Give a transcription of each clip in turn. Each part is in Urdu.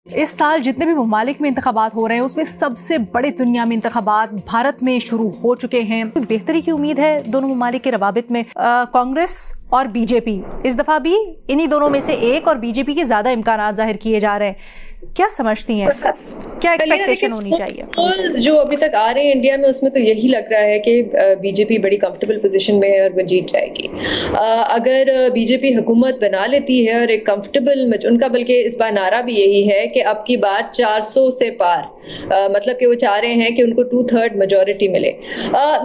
اس سال جتنے بھی ممالک میں انتخابات ہو رہے ہیں اس میں سب سے بڑے دنیا میں انتخابات بھارت میں شروع ہو چکے ہیں. بہتری کی امید ہے دونوں ممالک کے روابط میں. کانگریس اور بی جے پی اس دفعہ بھی انہی دونوں میں سے ایک اور بی جے پی کے زیادہ امکانات ظاہر کیے جا رہے ہیں. کیا سمجھتی ہیں کیا ایکسپیکٹیشن ہونی چاہیے؟ جو ابھی تک آ رہے ہیں انڈیا میں اس میں تو یہی لگ رہا ہے کہ بی جے پی بڑی کمفرٹیبل پوزیشن میں ہے اور وہ جیت جائے گی. اگر بی جے پی حکومت بنا لیتی ہے اور ایک کمفرٹیبل ان کا بلکہ اس بار نعرہ بھی یہی ہے کہ اب کی بار 400 سے پار, مطلب کہ وہ چاہ رہے ہیں کہ ان کو 2/3 میجورٹی ملے.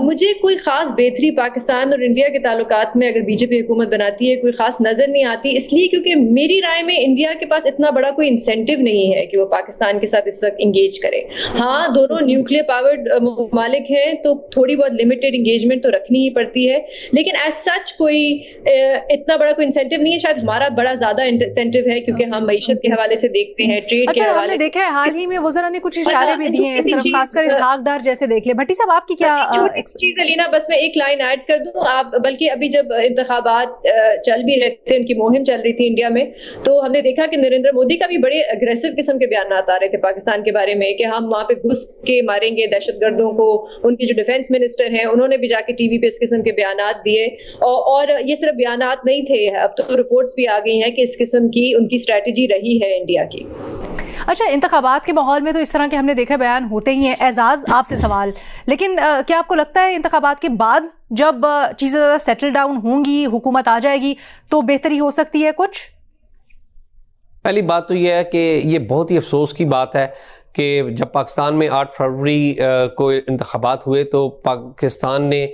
مجھے کوئی خاص بہتری پاکستان اور انڈیا کے تعلقات میں اگر بی جے پی حکومت بناتی ہے کوئی خاص نظر نہیں آتی, اس لیے کیونکہ میری رائے میں انڈیا کے پاس اتنا بڑا کوئی انسینٹیو نہیں ہے کہ وہ پاکستان کے ساتھ اس وقت انگیج کرے. ہاں دونوں نیوکلیر پاورڈ ممالک ہیں تو تھوڑی بہت لمیٹڈ انگیجمنٹ تو رکھنی ہی پڑتی ہے, لیکن ایز سچ کوئی اتنا بڑا کوئی انسینٹیو نہیں ہے. شاید ہمارا بڑا زیادہ انسینٹیو ہے کیونکہ ہم معیشت کے حوالے سے دیکھتے ہیں, ٹریڈ کے حوالے سے. ہم نے دیکھا ہے حال ہی میں وزراء نے کچھ اشارے بھی دیے ہیں اس طرف, خاص کر اسحاق ڈار جیسے. دیکھ لیں بھٹی صاحب آپ کی کیا چیز علینا, بس میں ایک لائن ایڈ کر دوں. آپ بلکہ ابھی جب انتخابات چل بھی رہے تھے, ان کی مہم چل رہی تھی انڈیا میں, تو ہم نے دیکھا کہ نریندر مودی کا بھی بڑے اگریسو قسم کے بیانات آ رہے تھے پاکستان کے بارے میں کہ ہم وہاں پہ گھس کے ماریں گے دہشت گردوں کو. ان کے جو ڈیفینس منسٹر ہیں انہوں نے بھی جا کے ٹی وی پہ اس قسم کے بیانات دیے, اور یہ صرف بیانات نہیں تھے, اب تو رپورٹس بھی آ گئی ہیں کہ اس قسم کی ان کی اسٹریٹجی رہی ہے انڈیا کی. اچھا, انتخابات کے ماحول میں تو اس طرح کے ہم نے دیکھا بیان ہوتے ہی ہیں. اعزاز آپ سے سوال, لیکن کیا آپ کو لگتا ہے انتخابات کے بعد جب چیزیں زیادہ سیٹل ڈاؤن ہوں گی, حکومت آ جائے گی, تو بہتری ہو سکتی ہے کچھ؟ پہلی بات تو یہ ہے کہ یہ بہت ہی افسوس کی بات ہے کہ جب پاکستان میں 8 فروری کو انتخابات ہوئے تو پاکستان نے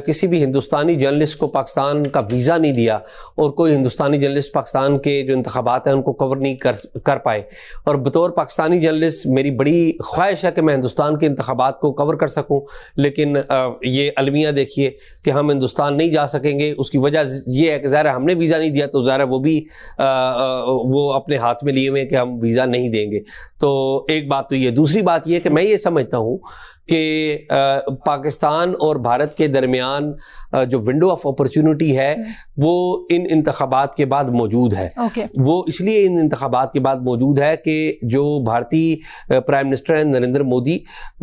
کسی بھی ہندوستانی جرنلسٹ کو پاکستان کا ویزا نہیں دیا, اور کوئی ہندوستانی جرنلسٹ پاکستان کے جو انتخابات ہیں ان کو کور نہیں کر پائے. اور بطور پاکستانی جرنلسٹ میری بڑی خواہش ہے کہ میں ہندوستان کے انتخابات کو کور کر سکوں, لیکن یہ المیہ دیکھیے کہ ہم ہندوستان نہیں جا سکیں گے. اس کی وجہ یہ ہے کہ ظاہر ہم نے ویزا نہیں دیا تو ظاہر وہ بھی وہ اپنے ہاتھ میں لیے ہوئے کہ ہم ویزا نہیں دیں گے. تو ایک بات تو یہ. دوسری بات یہ کہ میں یہ سمجھتا ہوں کہ پاکستان اور بھارت کے درمیان جو ونڈو آف اپرچونٹی ہے وہ ان انتخابات کے بعد موجود ہے. وہ اس لیے ان انتخابات کے بعد موجود ہے کہ جو بھارتی پرائم منسٹر ہیں نریندر مودی,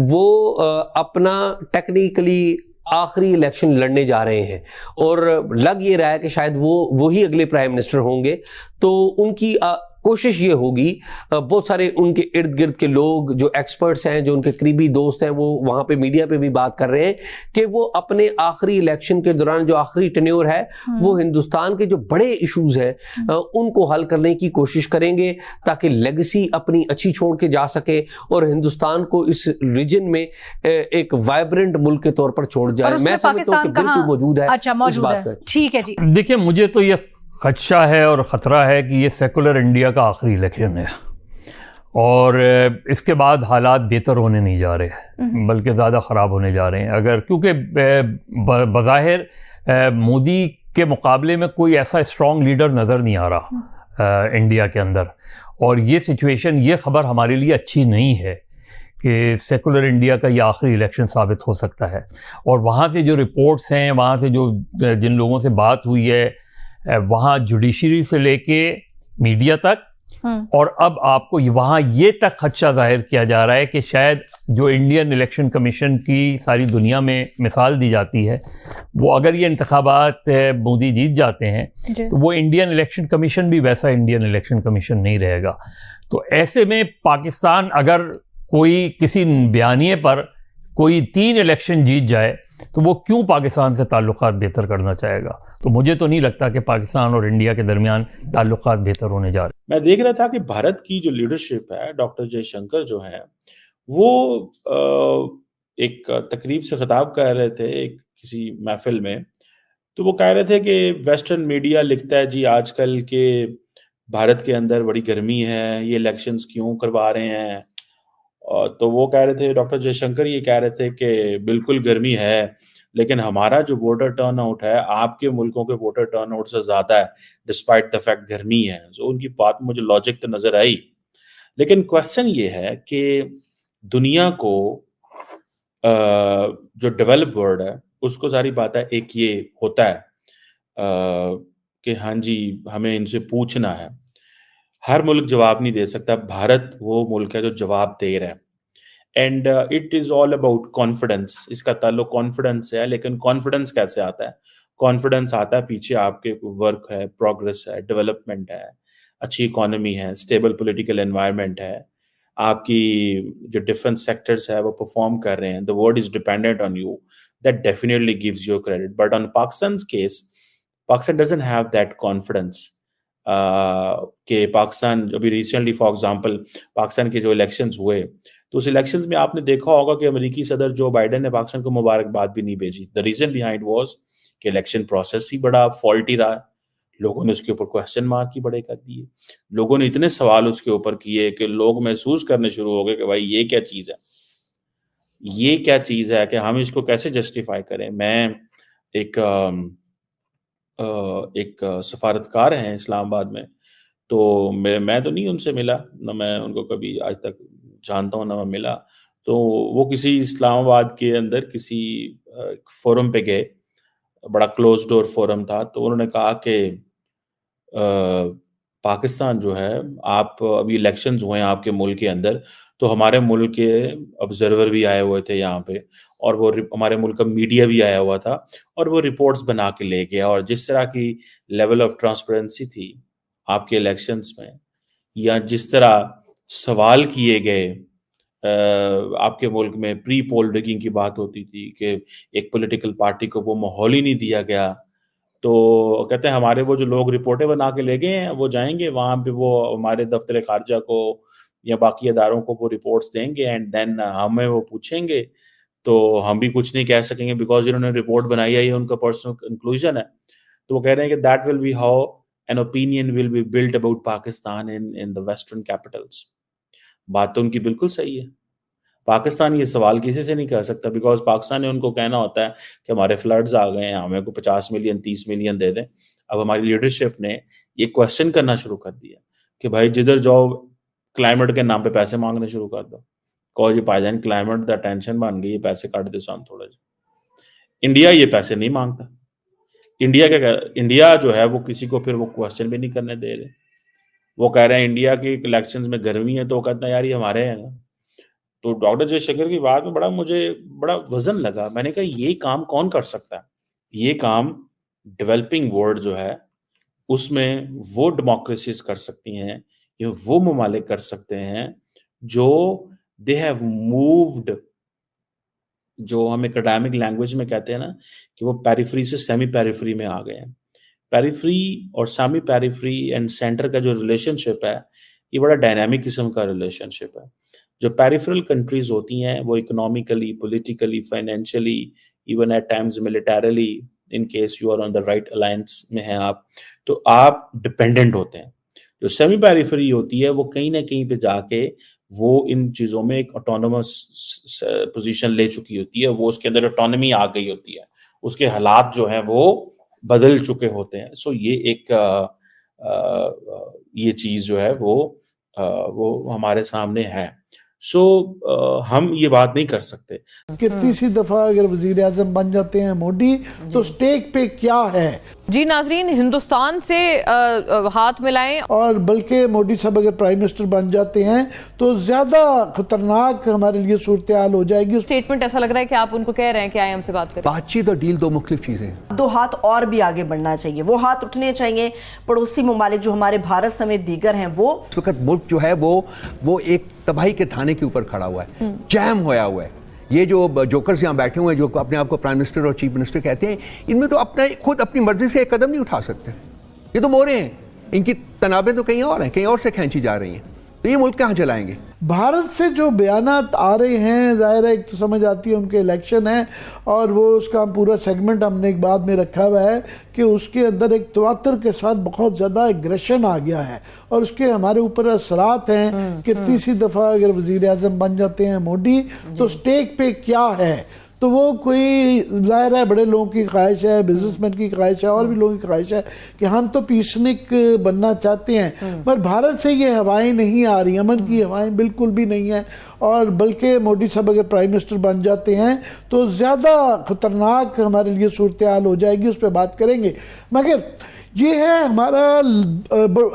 وہ اپنا ٹیکنیکلی آخری الیکشن لڑنے جا رہے ہیں, اور لگ یہ رہا ہے کہ شاید وہی اگلے پرائم منسٹر ہوں گے. تو ان کی کوشش یہ ہوگی, بہت سارے ان کے ارد گرد کے لوگ جو ایکسپرٹس ہیں, جو ان کے قریبی دوست ہیں, وہ وہاں پہ میڈیا پہ بھی بات کر رہے ہیں کہ وہ اپنے آخری الیکشن کے دوران جو آخری ٹینیور ہے وہ ہندوستان کے جو بڑے ایشوز ہیں ان کو حل کرنے کی کوشش کریں گے, تاکہ لیگسی اپنی اچھی چھوڑ کے جا سکے اور ہندوستان کو اس ریجن میں ایک وائبرنٹ ملک کے طور پر چھوڑ جائے. میں سمجھتا ہوں کہ بالکل موجود ہے اس بات پر. ٹھیک ہے جی. دیکھیں مجھے تو یہ خدشہ ہے اور خطرہ ہے کہ یہ سیکولر انڈیا کا آخری الیکشن ہے, اور اس کے بعد حالات بہتر ہونے نہیں جا رہے بلکہ زیادہ خراب ہونے جا رہے ہیں. اگر کیونکہ بظاہر مودی کے مقابلے میں کوئی ایسا اسٹرانگ لیڈر نظر نہیں آ رہا انڈیا کے اندر, اور یہ سچویشن, یہ خبر ہمارے لیے اچھی نہیں ہے کہ سیکولر انڈیا کا یہ آخری الیکشن ثابت ہو سکتا ہے. اور وہاں سے جو رپورٹس ہیں, وہاں سے جو جن لوگوں سے بات ہوئی ہے, وہاں جوڈیشری سے لے کے میڈیا تک, اور اب آپ کو وہاں یہ تک خدشہ ظاہر کیا جا رہا ہے کہ شاید جو انڈین الیکشن کمیشن کی ساری دنیا میں مثال دی جاتی ہے, وہ اگر یہ انتخابات مودی جیت جاتے ہیں تو وہ انڈین الیکشن کمیشن بھی ویسا انڈین الیکشن کمیشن نہیں رہے گا. تو ایسے میں پاکستان اگر کوئی کسی بیانیے پر کوئی 3 الیکشن جیت جائے تو وہ کیوں پاکستان سے تعلقات بہتر کرنا چاہے گا؟ تو مجھے تو نہیں لگتا کہ پاکستان اور انڈیا کے درمیان تعلقات بہتر ہونے جا رہے ہیں. میں دیکھ رہا تھا کہ بھارت کی جو لیڈرشپ ہے, ڈاکٹر جے شنکر جو ہیں, وہ ایک تقریب سے خطاب کر رہے تھے ایک کسی محفل میں, تو وہ کہہ رہے تھے کہ ویسٹرن میڈیا لکھتا ہے جی آج کل کے بھارت کے اندر بڑی گرمی ہے, یہ الیکشنز کیوں کروا رہے ہیں. تو وہ کہہ رہے تھے, ڈاکٹر جے شنکر یہ کہہ رہے تھے کہ بالکل گرمی ہے, لیکن ہمارا جو ووٹر ٹرن آؤٹ ہے آپ کے ملکوں کے ووٹر ٹرن آؤٹ سے زیادہ ہے ڈسپائٹ دا فیکٹ گرمی ہے. سو ان کی بات مجھے لاجک تو نظر آئی, لیکن کویسچن یہ ہے کہ دنیا کو جو ڈیولپ ورلڈ ہے اس کو ساری بات ہے ایک یہ ہوتا ہے کہ ہاں جی ہمیں ان سے پوچھنا ہے. ہر ملک جواب نہیں دے سکتا. بھارت وہ ملک ہے جو جواب دے رہا ہے. And it is all about confidence. اس کا تعلق کانفیڈنس ہے. لیکن کانفیڈنس کیسے آتا ہے؟ کانفیڈنس آتا ہے پیچھے آپ کے ورک ہے, پروگرس ہے, ڈیولپمنٹ ہے, اچھی اکانومی ہے, اسٹیبل پولیٹیکل انوائرمنٹ ہے, آپ کی جو ڈفرنٹ سیکٹرز ہے وہ پرفارم کر رہے ہیں, the world is dependent on you, that definitely gives you credit. But on Pakistan's case, Pakistan doesn't have that confidence. کہ پاکستان ابھی ریسنٹلی فار ایگزامپل پاکستان کے جو الیکشنز ہوئے تو اس الیکشنز میں آپ نے دیکھا ہوگا کہ امریکی صدر جو بائیڈن نے پاکستان کو مبارکباد بھی نہیں بھیجی. دا ریزن بیہائنڈ واز کہ الیکشن پروسیس ہی بڑا فالٹی رہا. لوگوں نے اس کے اوپر کوشچن مارک ہی بڑے کر دیے. لوگوں نے اتنے سوال اس کے اوپر کیے کہ لوگ محسوس کرنے شروع ہو گئے کہ بھائی یہ کیا چیز ہے, یہ کیا چیز ہے کہ ہم اس کو کیسے جسٹیفائی کریں. میں ایک سفارتکار ہیں اسلام آباد میں, تو میں تو نہیں ان سے ملا, نہ میں ان کو کبھی آج تک جانتا ہوں نہ میں ملا. تو وہ کسی اسلام آباد کے اندر کسی فورم پہ گئے, بڑا کلوز ڈور فورم تھا, تو انہوں نے کہا کہ پاکستان جو ہے, آپ ابھی الیکشنز ہوئے ہیں آپ کے ملک کے اندر, تو ہمارے ملک کے آبزرور بھی آئے ہوئے تھے یہاں پہ, اور وہ ہمارے ملک کا میڈیا بھی آیا ہوا تھا, اور وہ رپورٹس بنا کے لے گیا. اور جس طرح کی لیول آف ٹرانسپیرنسی تھی آپ کے الیکشنز میں, یا جس طرح سوال کیے گئے آپ کے ملک میں, پری پول ڈگنگ کی بات ہوتی تھی کہ ایک پولیٹیکل پارٹی کو وہ ماحول ہی نہیں دیا گیا. تو کہتے ہیں ہمارے وہ جو لوگ رپورٹیں بنا کے لے گئے ہیں وہ جائیں گے وہاں پہ, وہ ہمارے دفتر خارجہ کو یا باقی اداروں کو وہ رپورٹس دیں گے, اینڈ دین ہمیں وہ پوچھیں گے تو ہم بھی کچھ نہیں کہہ سکیں گے بیکاز انہوں نے رپورٹ بنائی ہے, یہ ان کا پرسنل کنکلوژن ہے. تو وہ کہہ رہے ہیں کہ that will be how an opinion will be built about Pakistan in the western capitals. بات تو ان کی بالکل صحیح ہے. پاکستان یہ سوال کسی سے نہیں کر سکتا بیکاز پاکستان نے ان کو کہنا ہوتا ہے کہ ہمارے فلڈز آ گئے ہیں, ہمیں کو 50 ملین 30 ملین دے دیں. اب ہماری لیڈرشپ نے یہ کوشچن کرنا شروع کر دیا کہ بھائی جدھر جاؤ کلائمیٹ کے نام پہ پیسے مانگنے شروع کر دو. کہو جی پائی جان کلائمیٹ دا ٹینشن بن گئی, یہ پیسے کاٹ دو سان تھوڑا جی. انڈیا یہ پیسے نہیں مانگتا. انڈیا جو ہے وہ کسی کو پھر وہ کوشچن بھی نہیں کرنے دے رہے. وہ کہہ رہے ہیں انڈیا کے الیکشنز میں گرمی ہے, تو وہ کہتا ہے یار یہ ہمارے ہیں نا. تو ڈاکٹر جے شنکر کی بات میں مجھے بڑا وزن لگا. میں نے کہا یہ کام کون کر سکتا ہے؟ یہ کام ڈیولپنگ ورلڈ جو ہے اس میں وہ ڈیموکریسیز کر سکتی ہیں, یہ وہ ممالک کر سکتے ہیں جو دے ہیو مووڈ, جو ہم اکیڈیمک لینگویج میں کہتے ہیں نا کہ وہ پیریفری سے سیمی پیریفری میں آ گئے ہیں. پیریفری اور سیمی پیریفری اینڈ سینٹر کا جو ریلیشن شپ ہے یہ بڑا ڈائنامک قسم کا ریلیشن شپ ہے. جو پیریفرل کنٹریز ہوتی ہیں وہ economically, politically, financially, even at times militarily, in case you are on the right alliance میں ہیں آپ, تو آپ ڈپینڈنٹ ہوتے ہیں. جو سیمی پیریفری ہوتی ہے وہ کہیں نہ کہیں پہ جا کے وہ ان چیزوں میں ایک آٹونومس پوزیشن لے چکی ہوتی ہے, وہ اس کے اندر آٹونومی آ گئی ہوتی ہے, اس کے حالات جو ہیں وہ بدل چکے ہوتے ہیں. سو یہ ایک یہ چیز جو ہے وہ ہمارے سامنے ہے. سو ہم یہ بات نہیں کر سکتے کہ تیسری دفعہ اگر وزیر اعظم بن جاتے ہیں مودی تو سٹیک پہ کیا ہے. جی ناظرین, ہندوستان سے ہاتھ ملائیں, اور بلکہ مودی صاحب اگر پرائم منسٹر بن جاتے ہیں تو زیادہ خطرناک ہمارے لیے صورتحال ہو جائے گی. اسٹیٹمنٹ ایسا لگ رہا ہے کہ آپ ان کو کہہ رہے ہیں کہ آئے ہم سے بات کریں. بات چیت اور ڈیل دو مختلف چیزیں ہیں. 2 ہاتھ اور بھی آگے بڑھنا چاہیے, وہ ہاتھ اٹھنے چاہیے. پڑوسی ممالک جو ہمارے بھارت سمیت دیگر ہیں, وہ اس وقت ملک جو ہے وہ ایک تباہی کے تھانے کے اوپر کھڑا ہوا ہے, جیم ہویا ہوا ہے. یہ جو جوکرز یہاں بیٹھے ہوئے ہیں جو اپنے آپ کو پرائم منسٹر اور چیف منسٹر کہتے ہیں, ان میں تو خود اپنی مرضی سے ایک قدم نہیں اٹھا سکتے. یہ تو مورے ہیں, ان کی تنابیں تو کہیں اور ہیں, کہیں اور سے کھینچی جا رہی ہیں. تو یہ ملک کہاں چلائیں گے؟ بھارت سے جو بیانات آ رہے ہیں, ظاہر ہے ایک تو سمجھ آتی ہے ان کے الیکشن ہیں, اور وہ اس کا پورا سیگمنٹ ہم نے ایک بعد میں رکھا ہوا ہے کہ اس کے اندر ایک تواتر کے ساتھ بہت زیادہ ایگریشن آ گیا ہے, اور اس کے ہمارے اوپر اثرات ہیں کہ تیسری دفعہ اگر وزیر اعظم بن جاتے ہیں مودی تو سٹیک پہ کیا ہے. تو وہ کوئی ظاہر ہے بڑے لوگوں کی خواہش ہے, بزنس مین کی خواہش ہے, اور بھی لوگوں کی خواہش ہے کہ ہم تو پیسنک بننا چاہتے ہیں, پر بھارت سے یہ ہوائیں نہیں آ رہی, امن کی ہوائیں بالکل بھی نہیں ہیں. اور بلکہ مودی صاحب اگر پرائم منسٹر بن جاتے ہیں تو زیادہ خطرناک ہمارے لیے صورتحال ہو جائے گی, اس پہ بات کریں گے. مگر یہ ہے ہمارا،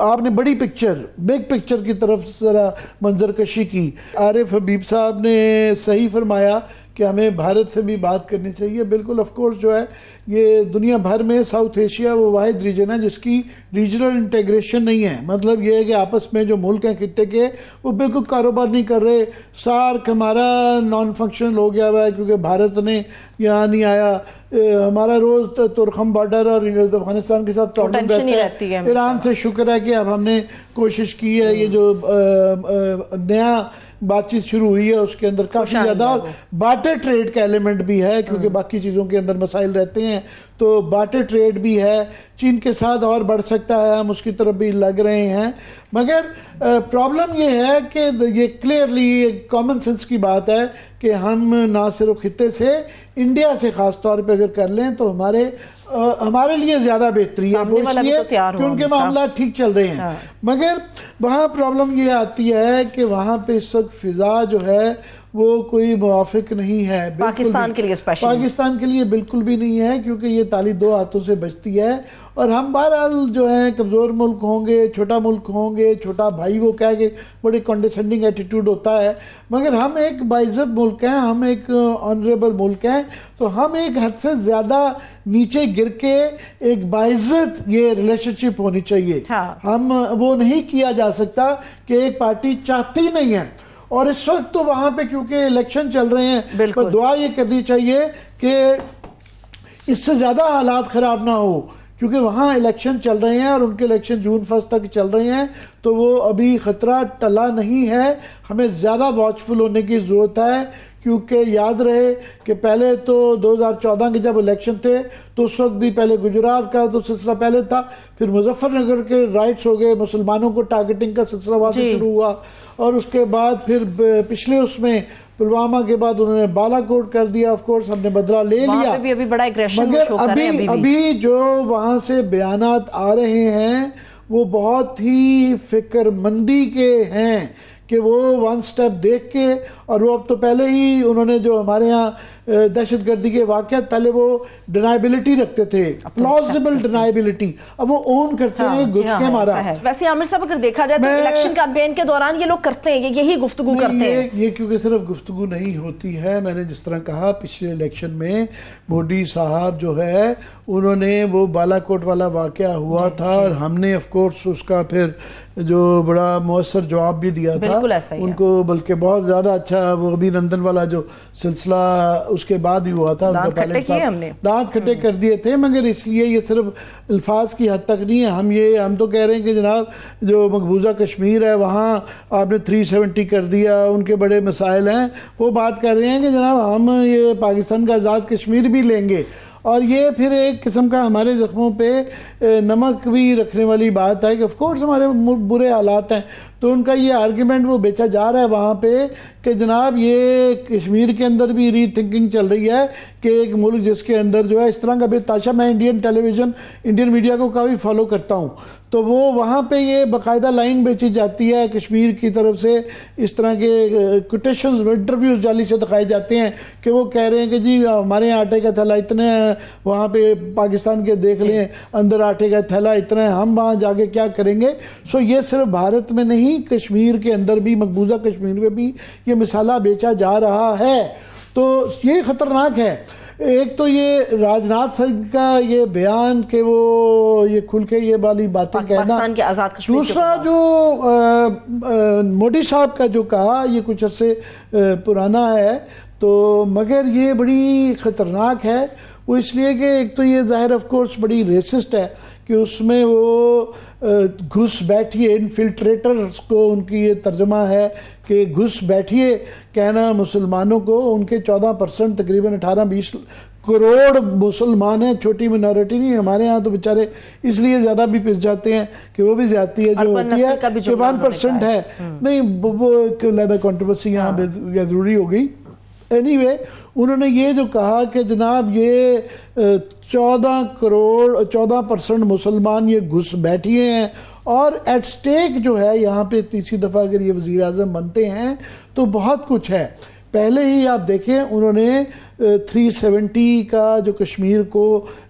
آپ نے بڑی پکچر، بگ پکچر کی طرف ذرا منظر کشی کی. عارف حبیب صاحب نے صحیح فرمایا کہ ہمیں بھارت سے بھی بات کرنی چاہیے. بالکل آف کورس جو ہے یہ دنیا بھر میں ساؤتھ ایشیا وہ واحد ریجن ہے جس کی ریجنل انٹیگریشن نہیں ہے. مطلب یہ ہے کہ آپس میں جو ملک ہیں خطے کے وہ بالکل کاروبار نہیں کر رہے. سارک ہمارا نان فنکشنل ہو گیا ہوا ہے کیونکہ بھارت نے یہاں نہیں آیا. ہمارا روز ترکھم بارڈر اور افغانستان کے ساتھ پرابلم رہتا ہے. ایران سے شکر ہے کہ اب ہم نے کوشش کی ہے، یہ جو نیا بات چیت شروع ہوئی ہے اس کے اندر کافی زیادہ بارٹر ٹریڈ کا ایلیمنٹ بھی ہے کیونکہ باقی چیزوں کے اندر مسائل رہتے ہیں، تو بارٹر ٹریڈ بھی ہے. چین کے ساتھ اور بڑھ سکتا ہے، ہم اس کی طرف بھی لگ رہے ہیں. مگر پرابلم یہ ہے کہ یہ کلیئرلی ایک کامن سینس کی بات ہے کہ ہم نہ صرف خطے سے، انڈیا سے خاص طور پہ اگر کر لیں تو ہمارے لیے زیادہ بہتری ہے، وہ اس لیے کہ ان کے معاملات ٹھیک چل رہے ہیں. مگر وہاں پرابلم یہ آتی ہے کہ وہاں پہ اس وقت فضا جو ہے وہ کوئی موافق نہیں ہے پاکستان کے لیے، پاکستان کے لیے بالکل بھی نہیں ہے کیونکہ یہ تالی دو ہاتھوں سے بچتی ہے. اور ہم بہرحال جو ہیں کمزور ملک ہوں گے، چھوٹا ملک ہوں گے، چھوٹا بھائی وہ کہہ کے بڑے کنڈیسینڈنگ ایٹیٹیوڈ ہوتا ہے، مگر ہم ایک باعزت ملک ہیں، ہم ایک آنریبل ملک ہیں، تو ہم ایک حد سے زیادہ نیچے گر کے ایک باعزت یہ ریلیشن شپ ہونی چاہیے. ہم وہ نہیں کیا جا سکتا کہ ایک پارٹی چاہتی نہیں ہے. اور اس وقت تو وہاں پہ کیونکہ الیکشن چل رہے ہیں، پر دعا یہ کرنی چاہیے کہ اس سے زیادہ حالات خراب نہ ہو کیونکہ وہاں الیکشن چل رہے ہیں اور ان کے الیکشن جون 1 تک چل رہے ہیں، تو وہ ابھی خطرہ ٹلا نہیں ہے. ہمیں زیادہ واچفل ہونے کی ضرورت ہے کیونکہ یاد رہے کہ پہلے تو 2014 کے جب الیکشن تھے تو اس وقت بھی پہلے گجرات کا تو سلسلہ پہلے تھا، پھر مظفر نگر کے رائٹس ہو گئے، مسلمانوں کو ٹارگٹنگ کا سلسلہ وہاں سے شروع ہوا، اور اس کے بعد پھر پچھلے اس میں پلوامہ کے بعد انہوں نے بالا کوٹ کر دیا. آف کورس ہم نے بدلہ لے لیا، مگر ابھی جو وہاں سے بیانات آ رہے ہیں وہ بہت ہی فکر مندی کے ہیں کہ وہ ون سٹیپ دیکھ کے، اور وہ اب تو پہلے ہی انہوں نے جو ہمارے ہاں دہشت گردی کے واقعات پہلے وہ ڈینائبلٹی رکھتے تھے، پلازیبل ڈینائبلٹی، اب وہ اون کرتے ہیں گھس کے مارا. ویسے عامر صاحب اگر دیکھا جائے تو الیکشن کیمپین کے دوران یہ لوگ کرتے ہیں، یہی گفتگو کرتے ہیں. یہ کیونکہ صرف گفتگو نہیں ہوتی ہے. میں نے جس طرح کہا پچھلے الیکشن میں مودی صاحب جو ہے انہوں نے وہ بالا کوٹ والا واقعہ ہوا تھا اور ہم نے آف کورس اس کا پھر جو بڑا مؤثر جواب بھی دیا تھا ان کو، بلکہ بہت زیادہ اچھا. وہ ابھی نندن والا جو سلسلہ اس کے بعد ہی ہوا تھا، دانت کھٹے کر دیے تھے. مگر اس لیے یہ صرف الفاظ کی حد تک نہیں ہے. ہم تو کہہ رہے ہیں کہ جناب جو مقبوضہ کشمیر ہے وہاں آپ نے 370 کر دیا، ان کے بڑے مسائل ہیں. وہ بات کر رہے ہیں کہ جناب ہم یہ پاکستان کا آزاد کشمیر بھی لیں گے، اور یہ پھر ایک قسم کا ہمارے زخموں پہ نمک بھی رکھنے والی بات ہے کہ آف کورس ہمارے برے حالات ہیں. تو ان کا یہ آرگیومنٹ وہ بیچا جا رہا ہے وہاں پہ کہ جناب یہ کشمیر کے اندر بھی ری تھنکنگ چل رہی ہے کہ ایک ملک جس کے اندر جو ہے اس طرح کا بے تاشا. میں انڈین ٹیلی ویژن، انڈین میڈیا کو کافی فالو کرتا ہوں، تو وہ وہاں پہ یہ باقاعدہ لائن بیچی جاتی ہے کشمیر کی طرف سے، اس طرح کے کوٹیشنز، انٹرویوز جعلی سے دکھائے جاتے ہیں کہ وہ کہہ رہے ہیں کہ جی ہمارے یہاں آٹے کا تھیلا اتنے ہیں، وہااں پہ پاکستان کے دیکھ لیں اندر آٹے کا تھیلا اتنا ہے، ہم وہاں جا کے کیا کریں گے. سو یہ صرف بھارت میں نہیں، کشمیر کے اندر بھی، مقبوضہ کشمیر میں بھی یہ مسالہ بیچا جا رہا ہے. تو یہ خطرناک ہے. ایک تو یہ راجناتھ سنگھ کا یہ بیان کہ وہ یہ کھل کے یہ والی باتیں کہنا، دوسرا جو مودی صاحب کا جو کہا یہ کچھ عرصے پرانا ہے، تو مگر یہ بڑی خطرناک ہے. وہ اس لیے کہ ایک تو یہ ظاہر آف کورس بڑی ریسسٹ ہے کہ اس میں وہ گھس بیٹھیے، انفلٹریٹرز کو ان کی یہ ترجمہ ہے کہ گھس بیٹھیے کہنا مسلمانوں کو. ان کے 14% تقریباً 18-20 کروڑ مسلمان ہیں، چھوٹی منورٹی نہیں. ہمارے ہاں تو بیچارے اس لیے زیادہ بھی پس جاتے ہیں کہ وہ بھی زیادتی ہے جو ہوتی ہے کہ 1% ہے. نہیں، وہ ایک علیحدہ کنٹروورسی یہاں ضروری ہو گئی. اینی وے انہوں نے یہ جو کہا کہ جناب یہ 14% مسلمان یہ گھس بیٹھیے ہیں اور ایٹ سٹیک جو ہے یہاں پہ تیسری دفعہ اگر یہ وزیر اعظم بنتے ہیں تو بہت کچھ ہے. پہلے ہی آپ دیکھیں انہوں نے 370 کا جو کشمیر کو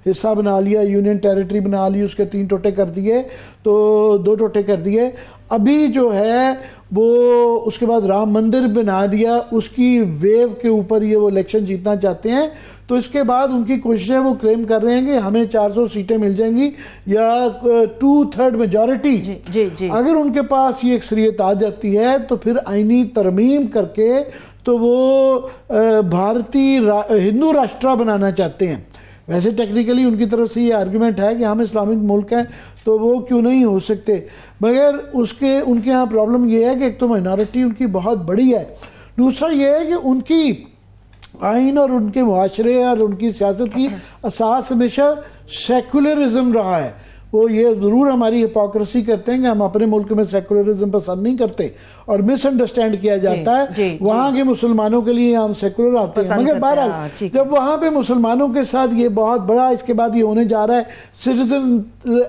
حصہ بنا لیا، یونین ٹیریٹری بنا لی، اس کے 3 ٹوٹے کر دیے، تو 2 ٹوٹے کر دیے. ابھی جو ہے وہ اس کے بعد رام مندر بنا دیا، اس کی ویو کے اوپر یہ وہ الیکشن جیتنا چاہتے ہیں. تو اس کے بعد ان کی کوششیں وہ کلیم کر رہے ہیں کہ ہمیں 400 سیٹیں مل جائیں گی یا 2/3 میجورٹی. اگر ان کے پاس یہ اکثریت آ جاتی ہے تو پھر آئینی ترمیم کر کے تو وہ بھارتی ہندو راشٹرا بنانا چاہتے ہیں. ویسے ٹیکنیکلی ان کی طرف سے یہ آرگومنٹ ہے کہ ہم اسلامک ملک ہیں تو وہ کیوں نہیں ہو سکتے، مگر ان کے ہاں پرابلم یہ ہے کہ ایک تو مائنارٹی ان کی بہت بڑی ہے، دوسرا یہ ہے کہ ان کی آئین اور ان کے معاشرے اور ان کی سیاست کی اساس ہمیشہ سیکولرزم رہا ہے. وہ یہ ضرور ہماری ہپوکریسی کرتے ہیں کہ ہم اپنے ملک میں سیکولرزم پسند نہیں کرتے اور مس انڈرسٹینڈ کیا جاتا ہے وہاں کے مسلمانوں کے لیے ہم سیکولر آتے ہیں. مگر بہرحال جب وہاں پہ مسلمانوں کے ساتھ یہ بہت بڑا اس کے بعد یہ ہونے جا رہا ہے سٹیزن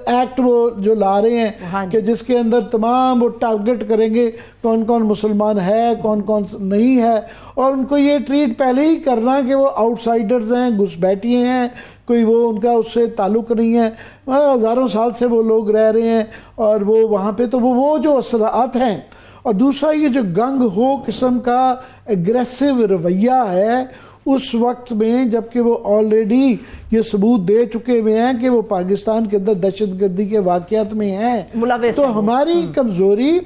ایکٹ وہ جو لا رہے ہیں کہ جس کے اندر تمام وہ ٹارگٹ کریں گے کون کون مسلمان ہے کون کون نہیں ہے، اور ان کو یہ ٹریٹ پہلے ہی کرنا کہ وہ آؤٹ سائڈرز ہیں، گھسپیٹیے ہیں، کوئی وہ ان کا اس سے تعلق نہیں ہے. ہزاروں سال سے وہ لوگ رہ رہے ہیں اور وہ وہاں پہ تو وہ جو اثرات ہیں. اور دوسرا یہ جو گنگ ہو قسم کا اگریسو رویہ ہے اس وقت میں، جبکہ وہ آلریڈی یہ ثبوت دے چکے ہوئے ہیں کہ وہ پاکستان کے اندر دہشت گردی کے واقعات میں ہیں، تو ہماری کمزوری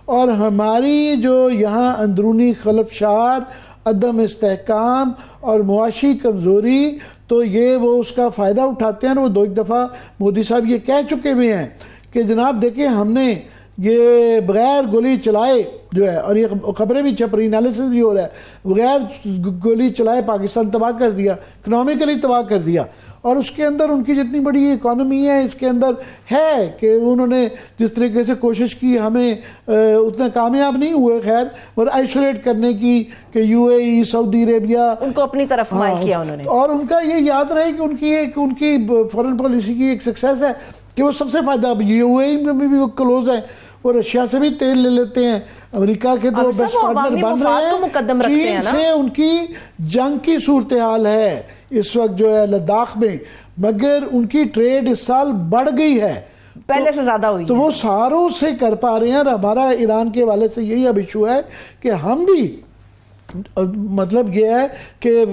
اور ہماری جو یہاں اندرونی خلفشار، عدم استحکام اور معاشی کمزوری، تو یہ وہ اس کا فائدہ اٹھاتے ہیں. اور وہ 2 دفعہ مودی صاحب یہ کہہ چکے ہوئے ہیں کہ جناب دیکھیں ہم نے یہ بغیر گولی چلائے جو ہے، اور یہ خبریں بھی چھپ رہی، انالیسس بھی ہو رہا ہے، بغیر گولی چلائے پاکستان تباہ کر دیا، اکنامکلی تباہ کر دیا. اور اس کے اندر ان کی جتنی بڑی اکانومی ہے اس کے اندر ہے کہ انہوں نے جس طریقے سے کوشش کی، ہمیں اتنا کامیاب نہیں ہوئے خیر، اور آئسولیٹ کرنے کی کہ یو اے ای، سعودی عربیہ ان کو اپنی طرف مائل کیا انہوں نے. اور ان کا یہ یاد رہے کہ ان کی فورن پالیسی کی ایک سکسیس ہے کہ وہ سب سے فائدہ، یو اے ای میں بھی وہ کلوز ہیں، وہ رشیا سے بھی تیل لے لیتے ہیں، امریکہ کے تو بیسٹ پارٹنر بن رہے ہیں. چین سے ان کی جنگ کی صورتحال ہے اس وقت جو ہے لداخ میں، مگر ان کی ٹریڈ اس سال بڑھ گئی ہے، پہلے سے زیادہ ہوئی، تو وہ ساروں سے کر پا رہے ہیں. اور ہمارا ایران کے حوالے سے یہی اب ایشو ہے کہ ہم بھی مطلب یہ ہے کہ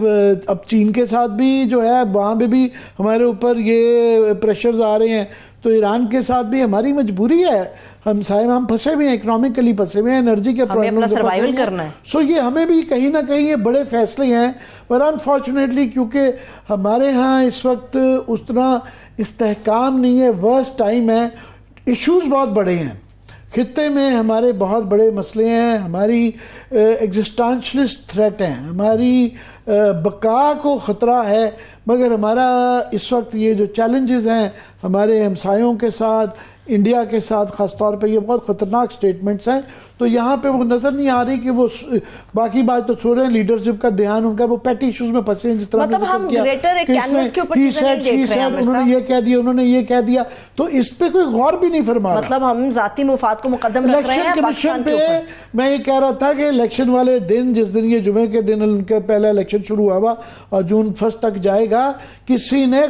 اب چین کے ساتھ بھی جو ہے وہاں پہ بھی ہمارے اوپر یہ پریشرز آ رہے ہیں، تو ایران کے ساتھ بھی ہماری مجبوری ہے، ہم پھنسے ہوئے ہیں، اکنامکلی پھنسے ہوئے ہیں، انرجی کے پرابلم سے سروائیول کرنا ہے. سو یہ ہمیں بھی کہیں نہ کہیں یہ بڑے فیصلے ہیں، پر انفارچونیٹلی کیونکہ ہمارے ہاں اس وقت اس طرح استحکام نہیں ہے، ورسٹ ٹائم ہے، ایشوز بہت بڑے ہیں خطے میں، ہمارے بہت بڑے مسئلے ہیں، ہماری ایگزسٹینشلسٹ تھریٹ ہیں، ہماری بقا کو خطرہ ہے. مگر ہمارا اس وقت یہ جو چیلنجز ہیں ہمارے ہمسایوں کے ساتھ، انڈیا کے ساتھ خاص طور پہ، یہ بہت خطرناک سٹیٹمنٹس ہیں. تو یہاں پہ وہ نظر نہیں آ رہی کہ وہ باقی بات تو چھوڑ رہے ہیں، لیڈرشپ کا دھیان ان کا وہ پیٹی ایشوز میں پھنسے ہیں، جس طرح مطلب ہم گریٹر ایک کینوس کے اوپر چیزیں نہیں دیکھ رہے ہیں. انہوں نے یہ کہہ دیا، انہوں نے یہ کہہ دیا، تو اس پہ کوئی غور بھی نہیں فرما رہا. مطلب ہم ذاتی مفاد کو مقدم رکھ رہے ہیں. الیکشن کمیشن پہ میں یہ کہہ رہا تھا کہ الیکشن والے دن، جس دن یہ جمعے کے دن ان کا پہلا الیکشن شروع ہوا اور جون 1 تک جائے گا، کسی نے